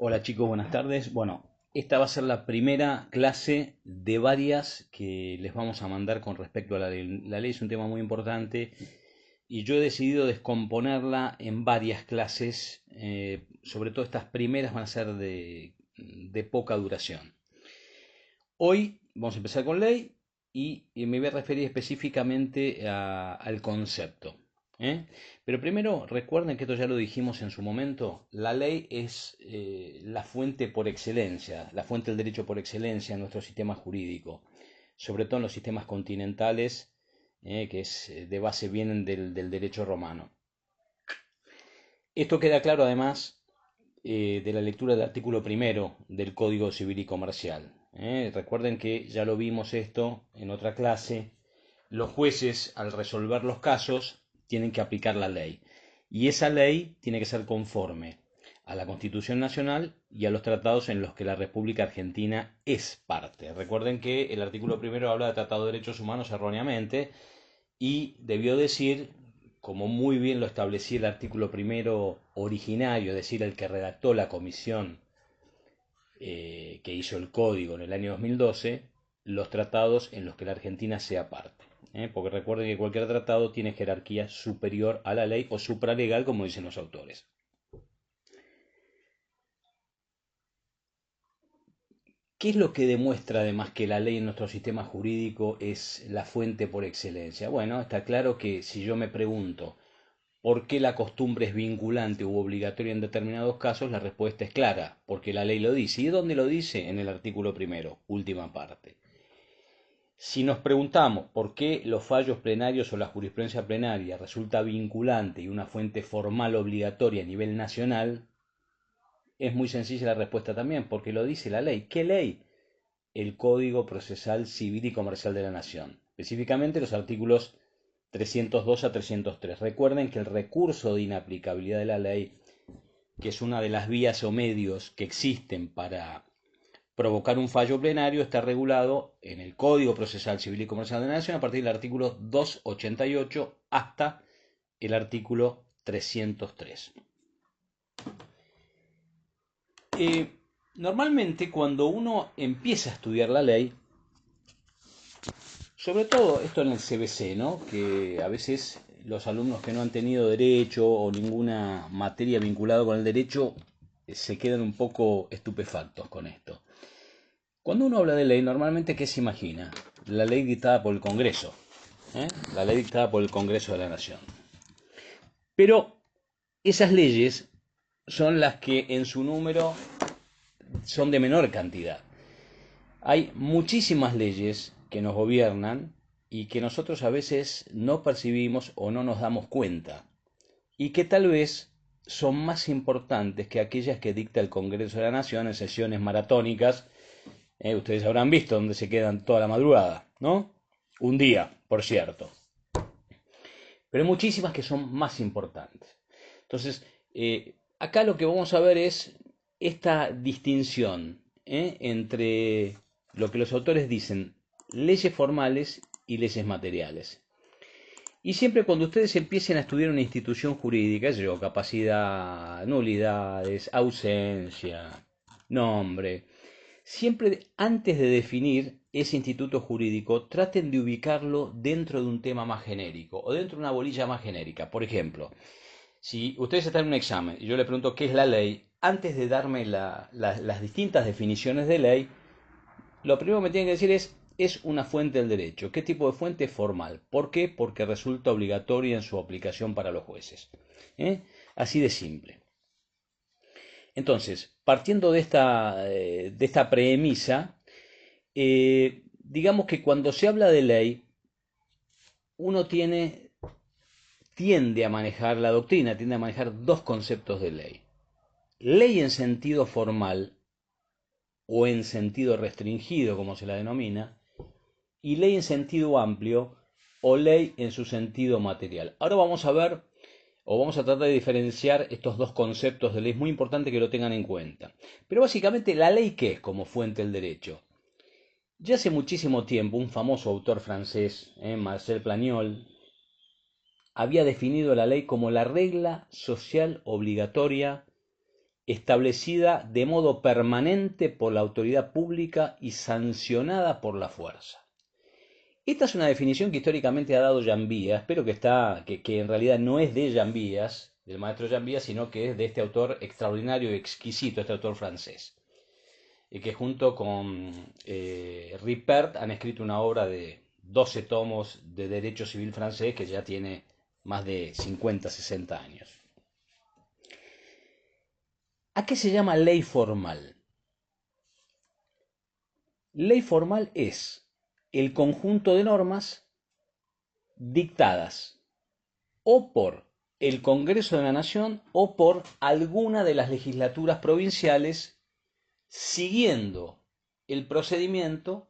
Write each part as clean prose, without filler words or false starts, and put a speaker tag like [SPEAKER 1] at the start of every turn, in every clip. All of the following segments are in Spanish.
[SPEAKER 1] Hola chicos, buenas tardes. Bueno, esta va a ser la primera clase de varias que les vamos a mandar con respecto a la ley. La ley es un tema muy importante y yo he decidido descomponerla en varias clases. Sobre todo estas primeras van a ser de poca duración. Hoy vamos a empezar con ley y me voy a referir específicamente al concepto. ¿eh? Pero primero recuerden que esto ya lo dijimos en su momento, la ley es la fuente por excelencia, la fuente del derecho por excelencia en nuestro sistema jurídico, sobre todo en los sistemas continentales, que es de base vienen del derecho romano. Esto queda claro además de la lectura del artículo primero del Código Civil y Comercial. Recuerden que ya lo vimos esto en otra clase. Los jueces, al resolver los casos, tienen que aplicar la ley. Y esa ley tiene que ser conforme a la Constitución Nacional y a los tratados en los que la República Argentina es parte. Recuerden que el artículo primero habla de Tratado de Derechos Humanos erróneamente y debió decir, como muy bien lo establecía el artículo primero originario, es decir, el que redactó la comisión que hizo el código en el año 2012, los tratados en los que la Argentina sea parte. Porque recuerden que cualquier tratado tiene jerarquía superior a la ley o supralegal, como dicen los autores. ¿Qué es lo que demuestra además que la ley en nuestro sistema jurídico es la fuente por excelencia? Bueno, está claro que si yo me pregunto ¿por qué la costumbre es vinculante u obligatoria en determinados casos? La respuesta es clara, porque la ley lo dice. ¿Y dónde lo dice? En el artículo primero, última parte. Si nos preguntamos por qué los fallos plenarios o la jurisprudencia plenaria resulta vinculante y una fuente formal obligatoria a nivel nacional, es muy sencilla la respuesta también, porque lo dice la ley. ¿Qué ley? El Código Procesal Civil y Comercial de la Nación, específicamente los artículos 302 a 303. Recuerden que el recurso de inaplicabilidad de la ley, que es una de las vías o medios que existen para provocar un fallo plenario, está regulado en el Código Procesal Civil y Comercial de la Nación a partir del artículo 288 hasta el artículo 303. Normalmente cuando uno empieza a estudiar la ley, sobre todo esto en el CBC, ¿no? Que a veces los alumnos que no han tenido derecho o ninguna materia vinculada con el derecho se quedan un poco estupefactos con esto. Cuando uno habla de ley, normalmente ¿qué se imagina? La ley dictada por el Congreso, la ley dictada por el Congreso de la Nación. Pero esas leyes son las que en su número son de menor cantidad. Hay muchísimas leyes que nos gobiernan y que nosotros a veces no percibimos o no nos damos cuenta y que tal vez son más importantes que aquellas que dicta el Congreso de la Nación en sesiones maratónicas. Ustedes habrán visto donde se quedan toda la madrugada, ¿no? Un día, por cierto. Pero hay muchísimas que son más importantes. Entonces, acá lo que vamos a ver es esta distinción entre lo que los autores dicen, leyes formales y leyes materiales. Y siempre cuando ustedes empiecen a estudiar una institución jurídica, yo, capacidad, nulidades, ausencia, nombre, siempre antes de definir ese instituto jurídico, traten de ubicarlo dentro de un tema más genérico o dentro de una bolilla más genérica. Por ejemplo, si ustedes están en un examen y yo le pregunto qué es la ley, antes de darme las distintas definiciones de ley, lo primero que me tienen que decir es una fuente del derecho. ¿Qué tipo de fuente? Formal. ¿Por qué? Porque resulta obligatoria en su aplicación para los jueces. Así de simple. Entonces, partiendo de esta premisa, digamos que cuando se habla de ley, uno tiende a manejar la doctrina, tiende a manejar dos conceptos de ley. Ley en sentido formal o en sentido restringido, como se la denomina, y ley en sentido amplio o ley en su sentido material. Ahora vamos a ver o vamos a tratar de diferenciar estos dos conceptos de ley. Es muy importante que lo tengan en cuenta. Pero básicamente, ¿la ley qué es como fuente del derecho? Ya hace muchísimo tiempo, un famoso autor francés, Marcel Planiol, había definido la ley como la regla social obligatoria establecida de modo permanente por la autoridad pública y sancionada por la fuerza. Esta es una definición que históricamente ha dado Jean Vías, espero que en realidad no es de Jean Vías, del maestro Jean Vías, sino que es de este autor extraordinario y exquisito, este autor francés, que junto con Ripert han escrito una obra de 12 tomos de derecho civil francés que ya tiene más de 50, 60 años. ¿A qué se llama ley formal? Ley formal es el conjunto de normas dictadas o por el Congreso de la Nación o por alguna de las legislaturas provinciales, siguiendo el procedimiento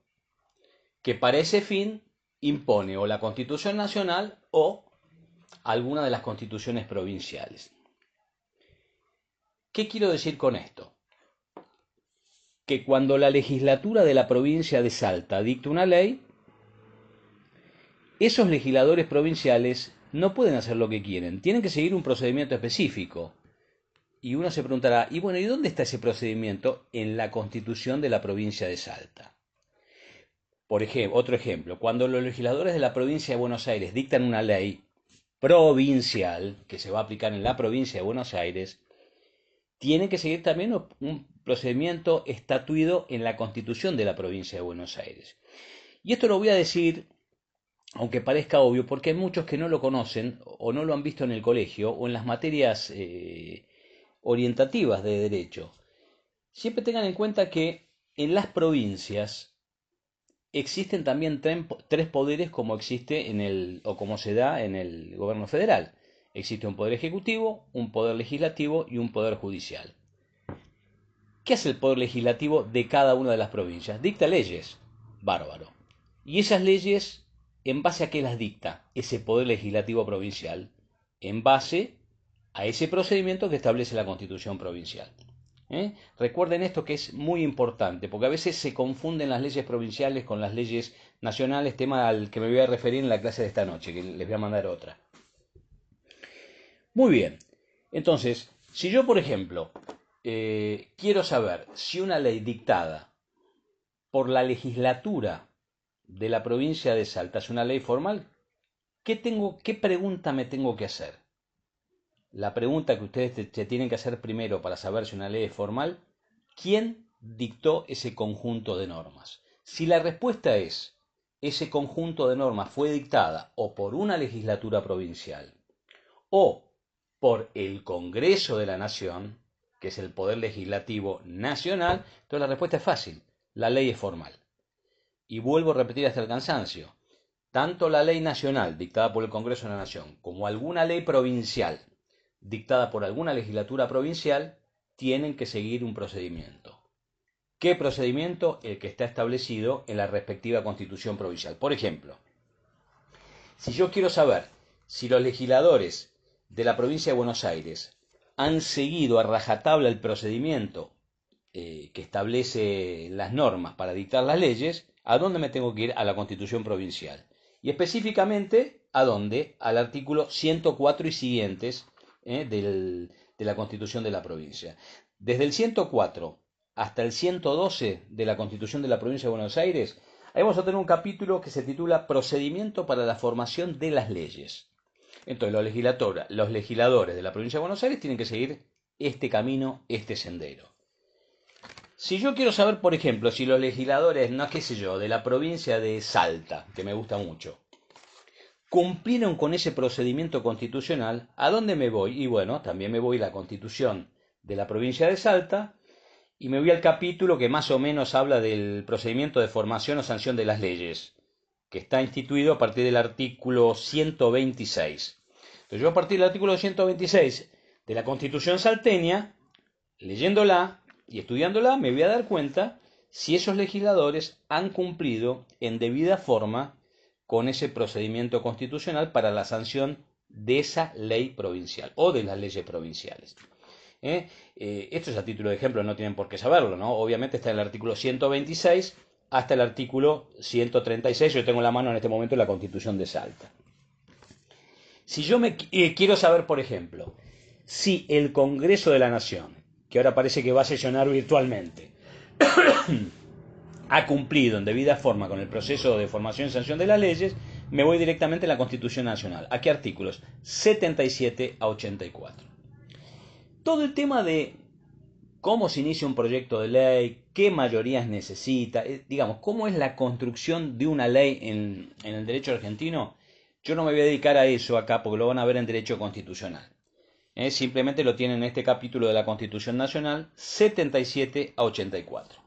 [SPEAKER 1] que para ese fin impone o la Constitución Nacional o alguna de las constituciones provinciales. ¿Qué quiero decir con esto? Que cuando la legislatura de la provincia de Salta dicta una ley, esos legisladores provinciales no pueden hacer lo que quieren, tienen que seguir un procedimiento específico. Y uno se preguntará, y bueno, ¿y dónde está ese procedimiento? En la Constitución de la provincia de Salta. Por ejemplo, otro ejemplo, cuando los legisladores de la provincia de Buenos Aires dictan una ley provincial que se va a aplicar en la provincia de Buenos Aires, tienen que seguir también un procedimiento estatuido en la Constitución de la provincia de Buenos Aires. Y esto lo voy a decir, aunque parezca obvio, porque hay muchos que no lo conocen o no lo han visto en el colegio o en las materias orientativas de derecho. Siempre tengan en cuenta que en las provincias existen también tres poderes como existe o como se da en el gobierno federal. Existe un poder ejecutivo, un poder legislativo y un poder judicial. ¿Qué hace el poder legislativo de cada una de las provincias? Dicta leyes. Bárbaro. Y esas leyes, ¿en base a qué las dicta ese poder legislativo provincial? En base a ese procedimiento que establece la Constitución provincial. Recuerden esto, que es muy importante, porque a veces se confunden las leyes provinciales con las leyes nacionales, tema al que me voy a referir en la clase de esta noche, que les voy a mandar otra. Muy bien, entonces, si yo, por ejemplo, quiero saber si una ley dictada por la legislatura de la provincia de Salta es una ley formal, ¿qué pregunta me tengo que hacer? La pregunta que ustedes se tienen que hacer primero para saber si una ley es formal: ¿quién dictó ese conjunto de normas? Si la respuesta es, ese conjunto de normas fue dictada o por una legislatura provincial o por el Congreso de la Nación, que es el poder legislativo nacional, entonces la respuesta es fácil: la ley es formal. Y vuelvo a repetir hasta el cansancio: tanto la ley nacional dictada por el Congreso de la Nación como alguna ley provincial dictada por alguna legislatura provincial tienen que seguir un procedimiento. ¿Qué procedimiento? El que está establecido en la respectiva Constitución provincial. Por ejemplo, si yo quiero saber si los legisladores de la provincia de Buenos Aires han seguido a rajatabla el procedimiento que establece las normas para dictar las leyes, ¿a dónde me tengo que ir? A la Constitución provincial. Y específicamente, ¿a dónde? Al artículo 104 y siguientes de la Constitución de la provincia. Desde el 104 hasta el 112 de la Constitución de la provincia de Buenos Aires, ahí vamos a tener un capítulo que se titula Procedimiento para la formación de las leyes. Entonces, los legisladores de la provincia de Buenos Aires tienen que seguir este camino, este sendero. Si yo quiero saber, por ejemplo, si los legisladores, no qué sé yo, de la provincia de Salta, que me gusta mucho, cumplieron con ese procedimiento constitucional, ¿a dónde me voy? Y bueno, también me voy a la Constitución de la provincia de Salta y me voy al capítulo que más o menos habla del procedimiento de formación o sanción de las leyes, que está instituido a partir del artículo 126. Entonces yo, a partir del artículo 126 de la Constitución salteña, leyéndola y estudiándola, me voy a dar cuenta si esos legisladores han cumplido en debida forma con ese procedimiento constitucional para la sanción de esa ley provincial o de las leyes provinciales. Esto es a título de ejemplo, no tienen por qué saberlo, ¿no? Obviamente está en el artículo 126 hasta el artículo 136. Yo tengo en la mano en este momento la Constitución de Salta. Si yo quiero saber, por ejemplo, si el Congreso de la Nación, que ahora parece que va a sesionar virtualmente, ha cumplido en debida forma con el proceso de formación y sanción de las leyes, me voy directamente a la Constitución Nacional. ¿A qué artículos? 77 a 84. Todo el tema de cómo se inicia un proyecto de ley, qué mayorías necesita, digamos, cómo es la construcción de una ley en el derecho argentino, yo no me voy a dedicar a eso acá porque lo van a ver en derecho constitucional. Simplemente lo tienen en este capítulo de la Constitución Nacional, 77 a 84.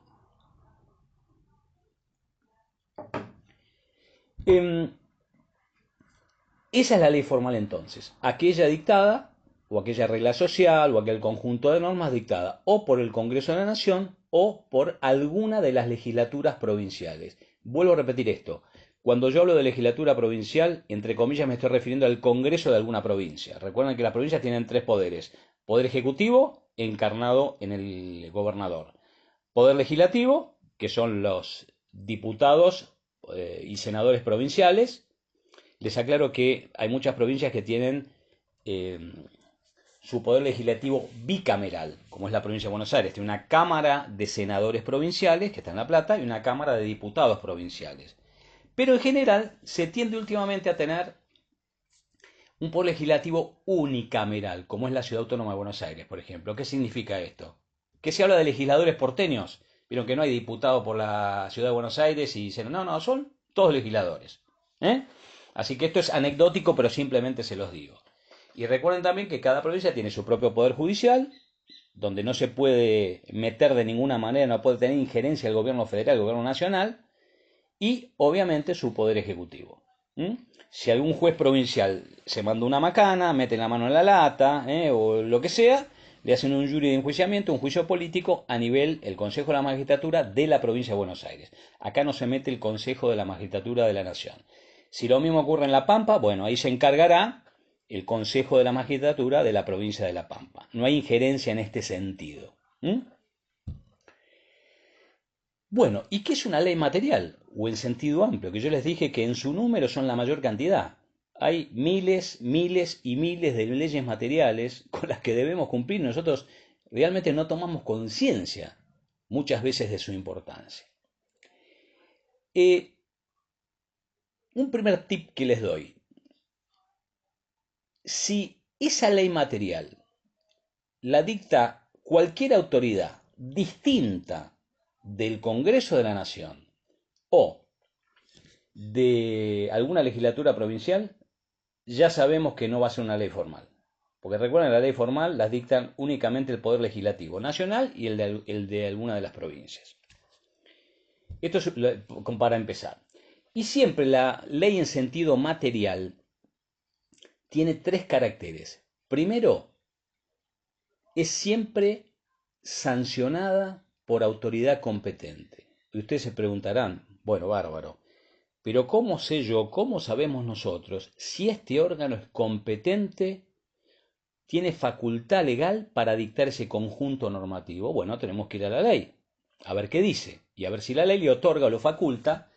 [SPEAKER 1] Esa es la ley formal entonces, aquella dictada, o aquella regla social, o aquel conjunto de normas dictada o por el Congreso de la Nación o por alguna de las legislaturas provinciales. Vuelvo a repetir esto. Cuando yo hablo de legislatura provincial, entre comillas me estoy refiriendo al Congreso de alguna provincia. Recuerden que las provincias tienen tres poderes. Poder ejecutivo, encarnado en el gobernador. Poder legislativo, que son los diputados y senadores provinciales. Les aclaro que hay muchas provincias que tienen su poder legislativo bicameral, como es la provincia de Buenos Aires. Tiene una Cámara de Senadores Provinciales, que está en La Plata, y una Cámara de Diputados Provinciales. Pero en general se tiende últimamente a tener un poder legislativo unicameral, como es la Ciudad Autónoma de Buenos Aires, por ejemplo. ¿Qué significa esto? Que se habla de legisladores porteños. Vieron que no hay diputado por la Ciudad de Buenos Aires y dicen, no, son todos legisladores. Así que esto es anecdótico, pero simplemente se los digo. Y recuerden también que cada provincia tiene su propio poder judicial, donde no se puede meter de ninguna manera, no puede tener injerencia el gobierno federal, el gobierno nacional, y obviamente su poder ejecutivo. Si algún juez provincial se manda una macana, mete la mano en la lata, o lo que sea, le hacen un jury de enjuiciamiento, un juicio político a nivel el Consejo de la Magistratura de la provincia de Buenos Aires. Acá no se mete el Consejo de la Magistratura de la Nación. Si lo mismo ocurre en La Pampa, bueno, ahí se encargará el Consejo de la Magistratura de la provincia de La Pampa. No hay injerencia en este sentido. Bueno, ¿y qué es una ley material? O en sentido amplio, que yo les dije que en su número son la mayor cantidad. Hay miles, miles y miles de leyes materiales con las que debemos cumplir. Nosotros realmente no tomamos conciencia muchas veces de su importancia. Un primer tip que les doy. Si esa ley material la dicta cualquier autoridad distinta del Congreso de la Nación o de alguna legislatura provincial, ya sabemos que no va a ser una ley formal. Porque recuerden, la ley formal las dictan únicamente el Poder Legislativo Nacional y el de alguna de las provincias. Esto es para empezar. Y siempre la ley en sentido material tiene tres caracteres. Primero, es siempre sancionada por autoridad competente. Y ustedes se preguntarán, bueno, bárbaro, pero ¿cómo sé yo, cómo sabemos nosotros si este órgano es competente, tiene facultad legal para dictar ese conjunto normativo? Bueno, tenemos que ir a la ley, a ver qué dice, y a ver si la ley le otorga o lo faculta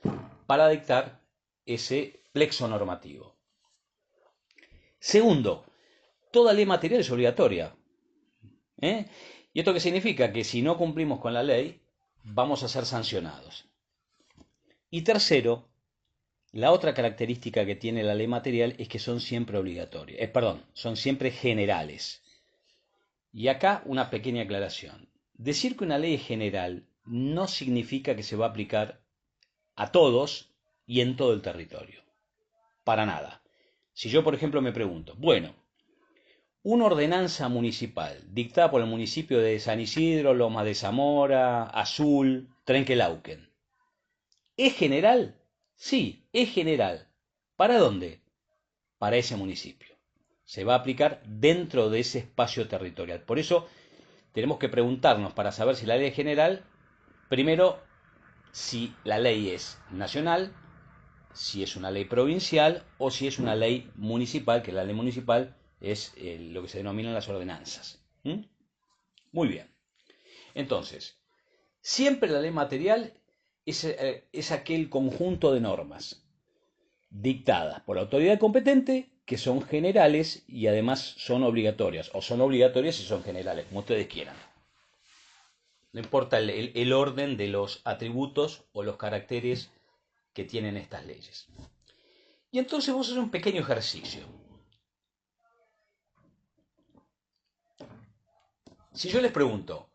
[SPEAKER 1] para dictar ese plexo normativo. Segundo, toda ley material es obligatoria. ¿Y esto qué significa? Que si no cumplimos con la ley, vamos a ser sancionados. Y tercero, la otra característica que tiene la ley material es que son siempre obligatorias. Son siempre generales. Y acá una pequeña aclaración. Decir que una ley es general no significa que se va a aplicar a todos y en todo el territorio. Para nada. Si yo, por ejemplo, me pregunto, bueno, una ordenanza municipal dictada por el municipio de San Isidro, Lomas de Zamora, Azul, Trenquelauquen, ¿es general? Sí, es general. ¿Para dónde? Para ese municipio. Se va a aplicar dentro de ese espacio territorial. Por eso tenemos que preguntarnos, para saber si la ley es general, primero, si la ley es nacional, si es una ley provincial o si es una ley municipal, que la ley municipal es lo que se denominan las ordenanzas. Muy bien. Entonces, siempre la ley material es aquel conjunto de normas dictadas por la autoridad competente que son generales y además son obligatorias, o son obligatorias y son generales, como ustedes quieran. No importa el orden de los atributos o los caracteres que tienen estas leyes. Y entonces vamos a hacer un pequeño ejercicio. Si yo les pregunto,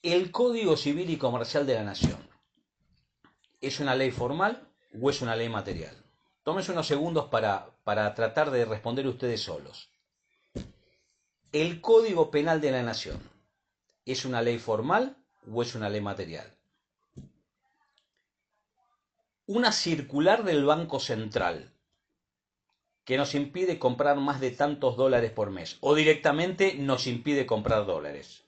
[SPEAKER 1] ¿el Código Civil y Comercial de la Nación es una ley formal o es una ley material? Tómense unos segundos para tratar de responder ustedes solos. ¿El Código Penal de la Nación es una ley formal o es una ley material? Una circular del Banco Central que nos impide comprar más de tantos dólares por mes o directamente nos impide comprar dólares.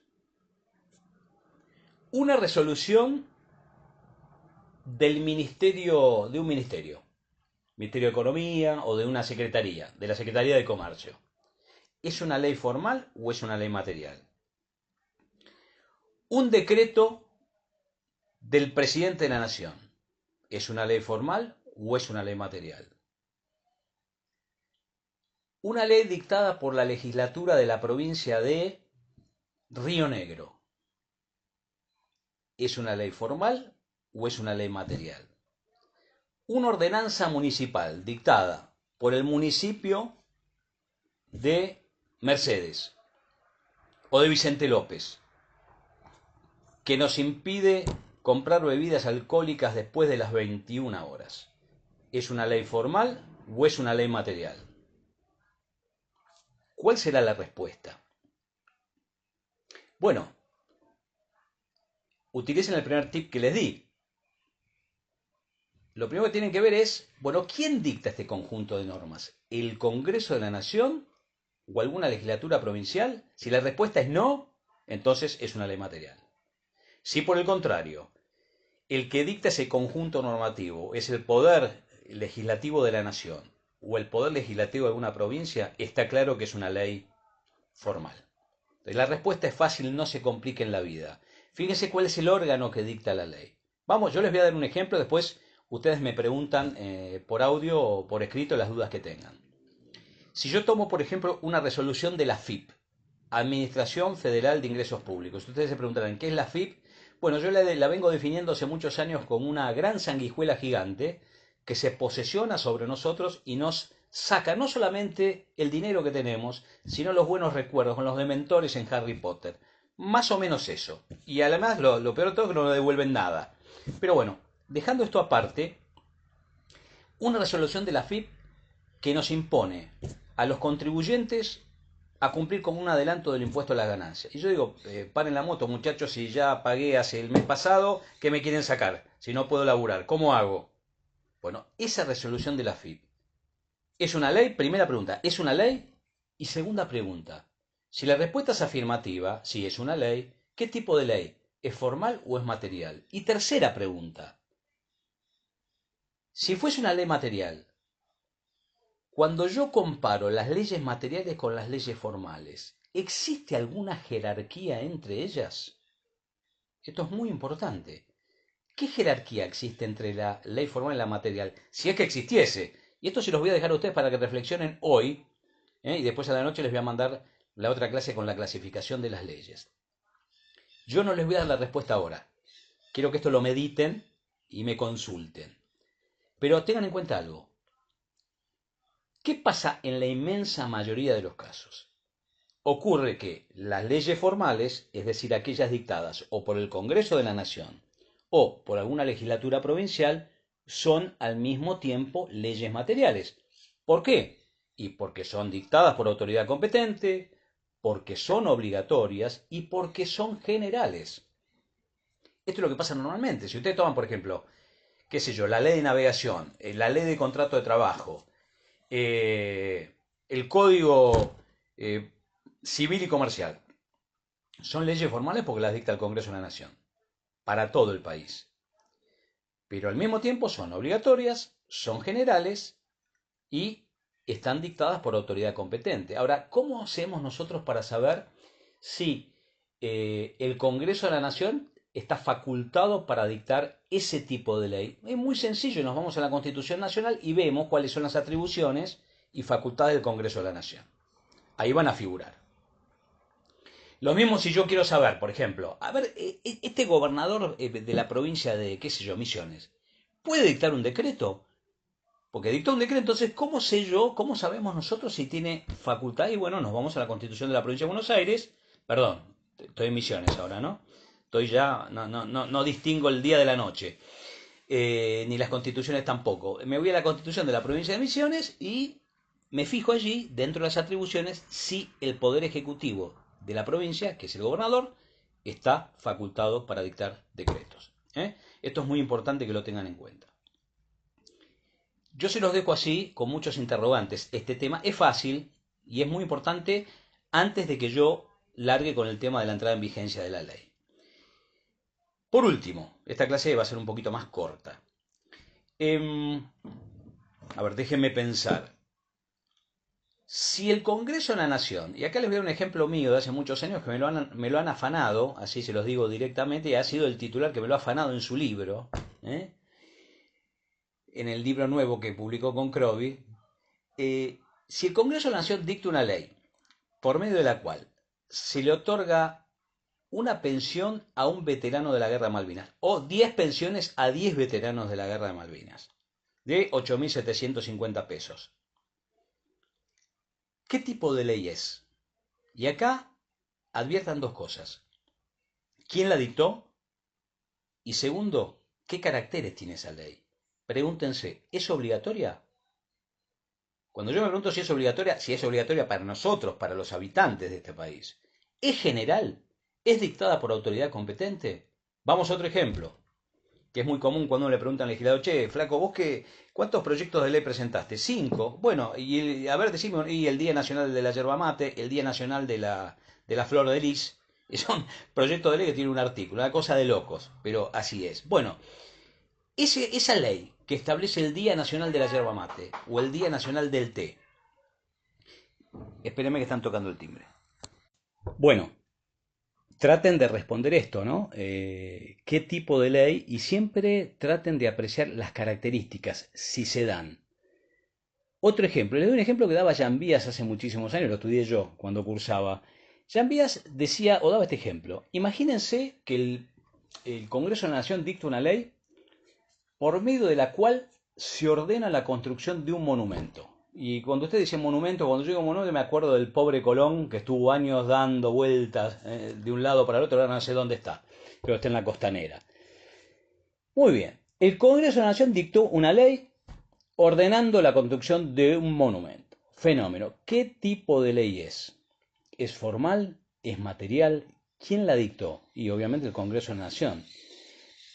[SPEAKER 1] Una resolución del ministerio, de un ministerio, Ministerio de Economía o de una secretaría, de la Secretaría de Comercio. ¿Es una ley formal o es una ley material? Un decreto del presidente de la Nación, ¿es una ley formal o es una ley material? Una ley dictada por la legislatura de la provincia de Río Negro, ¿es una ley formal o es una ley material? Una ordenanza municipal dictada por el municipio de Mercedes o de Vicente López, que nos impide comprar bebidas alcohólicas después de las 21 horas, ¿es una ley formal o es una ley material? ¿Cuál será la respuesta? Bueno, utilicen el primer tip que les di. Lo primero que tienen que ver es, bueno, ¿quién dicta este conjunto de normas? ¿El Congreso de la Nación o alguna legislatura provincial? Si la respuesta es no, entonces es una ley material. Si por el contrario, el que dicta ese conjunto normativo es el poder legislativo de la nación o el poder legislativo de alguna provincia, está claro que es una ley formal. Entonces, la respuesta es fácil, no se compliquen la vida. Fíjense cuál es el órgano que dicta la ley. Vamos, yo les voy a dar un ejemplo, después ustedes me preguntan por audio o por escrito las dudas que tengan. Si yo tomo, por ejemplo, una resolución de la AFIP, Administración Federal de Ingresos Públicos, ustedes se preguntarán, ¿qué es la AFIP? Bueno, yo la vengo definiendo hace muchos años como una gran sanguijuela gigante que se posesiona sobre nosotros y nos saca no solamente el dinero que tenemos, sino los buenos recuerdos con los dementores en Harry Potter. Más o menos eso. Y además lo peor de todo es que no nos devuelven nada. Pero bueno, dejando esto aparte, una resolución de la AFIP que nos impone a los contribuyentes a cumplir con un adelanto del impuesto a la ganancia. Y yo digo, paren la moto, muchachos, si ya pagué hace el mes pasado, ¿qué me quieren sacar? Si no puedo laburar, ¿cómo hago? Bueno, esa resolución de la AFIP, ¿es una ley? Primera pregunta, ¿es una ley? Y segunda pregunta, si la respuesta es afirmativa, si es una ley, ¿qué tipo de ley? ¿Es formal o es material? Y tercera pregunta, si fuese una ley material, cuando yo comparo las leyes materiales con las leyes formales, ¿existe alguna jerarquía entre ellas? Esto es muy importante. ¿Qué jerarquía existe entre la ley formal y la material? Si es que existiese. Y esto se los voy a dejar a ustedes para que reflexionen hoy, y después a la noche les voy a mandar la otra clase con la clasificación de las leyes. Yo no les voy a dar la respuesta ahora. Quiero que esto lo mediten y me consulten. Pero tengan en cuenta algo. ¿Qué pasa en la inmensa mayoría de los casos? Ocurre que las leyes formales, es decir, aquellas dictadas o por el Congreso de la Nación o por alguna legislatura provincial, son al mismo tiempo leyes materiales. ¿Por qué? Y porque son dictadas por autoridad competente, porque son obligatorias y porque son generales. Esto es lo que pasa normalmente. Si ustedes toman, por ejemplo, qué sé yo, la ley de navegación, la ley de contrato de trabajo, el Código Civil y Comercial, son leyes formales porque las dicta el Congreso de la Nación, para todo el país. Pero al mismo tiempo son obligatorias, son generales y están dictadas por autoridad competente. Ahora, ¿cómo hacemos nosotros para saber si el Congreso de la Nación está facultado para dictar ese tipo de ley? Es muy sencillo, nos vamos a la Constitución Nacional y vemos cuáles son las atribuciones y facultades del Congreso de la Nación. Ahí van a figurar. Lo mismo si yo quiero saber, por ejemplo, a ver, este gobernador de la provincia de, qué sé yo, Misiones, ¿puede dictar un decreto? Porque dictó un decreto, entonces, ¿cómo sé yo, cómo sabemos nosotros si tiene facultad? Y bueno, nos vamos a la Constitución de la Provincia de Buenos Aires, perdón, estoy en Misiones ahora, ¿no? Estoy ya, no distingo el día de la noche, ni las constituciones tampoco. Me voy a la Constitución de la Provincia de Misiones y me fijo allí, dentro de las atribuciones, si el Poder Ejecutivo de la provincia, que es el gobernador, está facultado para dictar decretos. ¿Eh? Esto es muy importante que lo tengan en cuenta. Yo se los dejo así, con muchos interrogantes. Este tema es fácil y es muy importante antes de que yo largue con el tema de la entrada en vigencia de la ley. Por último, esta clase va a ser un poquito más corta. A ver, déjenme pensar. Si el Congreso de la Nación, y acá les voy a dar un ejemplo mío de hace muchos años que me lo han afanado, así se los digo directamente, y ha sido el titular que me lo ha afanado en su libro, en el libro nuevo que publicó con Crovi. Si el Congreso de la Nación dicta una ley por medio de la cual se le otorga una pensión a un veterano de la Guerra de Malvinas, o 10 pensiones a 10 veteranos de la Guerra de Malvinas, de 8.750 pesos. ¿Qué tipo de ley es? Y acá adviertan dos cosas. ¿Quién la dictó? Y segundo, ¿qué caracteres tiene esa ley? Pregúntense, ¿es obligatoria? Cuando yo me pregunto si es obligatoria para nosotros, para los habitantes de este país, ¿es general? ¿Es dictada por autoridad competente? Vamos a otro ejemplo, que es muy común cuando le preguntan al legislador, che, flaco, ¿vos cuántos proyectos de ley presentaste? 5. Bueno, y a ver, decime, y el Día Nacional de la Yerba Mate, el Día Nacional de la Flor de Lis, y son proyectos de ley que tienen un artículo, una cosa de locos, pero así es. Bueno, esa ley que establece el Día Nacional de la Yerba Mate, o el Día Nacional del Té, espérenme que están tocando el timbre. Bueno, traten de responder esto, ¿no? ¿Qué tipo de ley? Y siempre traten de apreciar las características, si se dan. Otro ejemplo, les doy un ejemplo que daba Jan Bías hace muchísimos años, lo estudié yo cuando cursaba. Jan Bías decía, o daba este ejemplo, imagínense que el Congreso de la Nación dicta una ley por medio de la cual se ordena la construcción de un monumento. Y cuando usted dice monumento, cuando yo digo monumento me acuerdo del pobre Colón que estuvo años dando vueltas de un lado para el otro, ahora no sé dónde está, pero está en la costanera. Muy bien, el Congreso de la Nación dictó una ley ordenando la construcción de un monumento. Fenómeno. ¿Qué tipo de ley es? ¿Es formal? ¿Es material? ¿Quién la dictó? Y obviamente el Congreso de la Nación.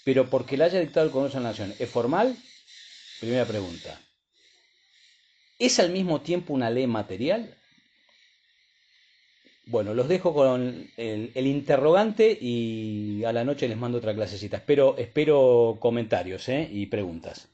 [SPEAKER 1] Pero porque la haya dictado el Congreso de la Nación, ¿es formal? Primera pregunta. ¿Es al mismo tiempo una ley material? Bueno, los dejo con el interrogante y a la noche les mando otra clasecita. Espero comentarios y preguntas.